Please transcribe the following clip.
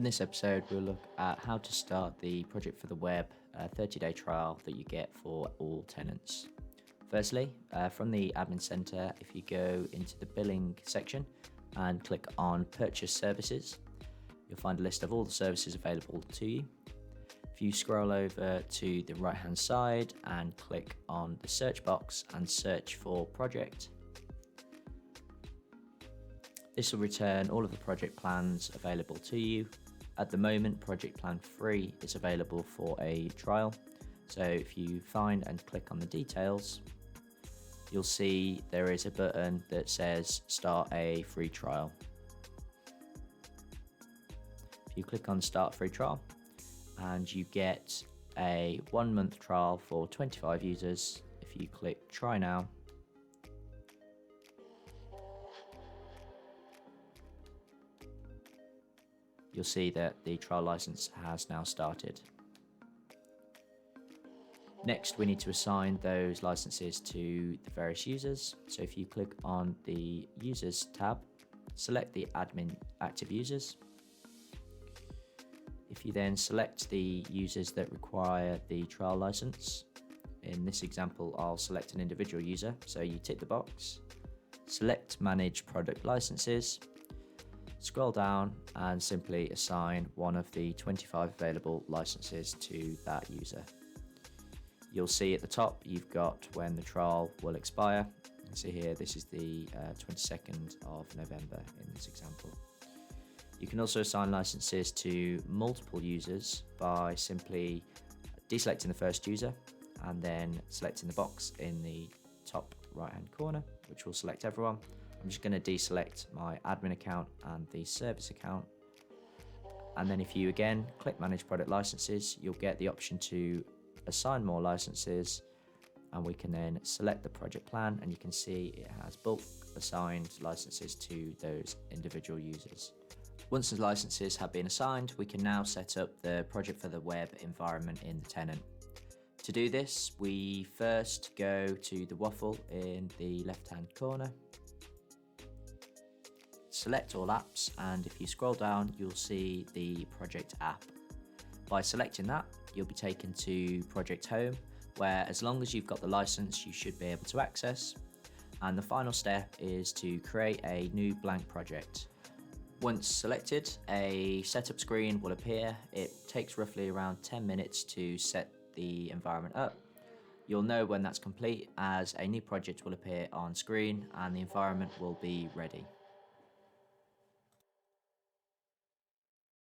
this episode, we'll look at how to start the Project for the Web 30-day trial that you get for all tenants. Firstly, from the Admin Center, if you go into the Billing section and click on Purchase Services, you'll find a list of all the services available to you. If you scroll over to the right-hand side and click on the search box and search for Project, this will return all of the project plans available to you. At the moment, Project Plan 3 is available for a trial. So if you find and click on the details, you'll see there is a button that says Start a Free Trial. If you click on Start Free Trial, and you get a 1-month trial for 25 users. If you click Try Now, you'll see that the trial license has now started. Next, we need to assign those licenses to the various users. So if you click on the Users tab, select the Admin Active Users. If you then select the users that require the trial license, in this example, I'll select an individual user. So you tick the box, select Manage Product Licenses, scroll down and simply assign one of the 25 available licenses to that user. You'll see at the top you've got when the trial will expire. You can see here this is the 22nd of November in this example. You can also assign licenses to multiple users by simply deselecting the first user and then selecting the box in the top right hand corner, which will select everyone. I'm just going to deselect my admin account and the service account. And then if you again click Manage Product Licenses, you'll get the option to assign more licenses, and we can then select the project plan, and you can see it has bulk assigned licenses to those individual users. Once the licenses have been assigned, we can now set up the Project for the Web environment in the tenant. To do this, we first go to the waffle in the left-hand corner, select all apps, and if you scroll down, you'll see the project app. By selecting that, you'll be taken to Project Home, where as long as you've got the license, you should be able to access. And the final step is to create a new blank project. Once selected, a setup screen will appear. It takes roughly around 10 minutes to set the environment up. You'll know when that's complete as a new project will appear on screen and the environment will be ready.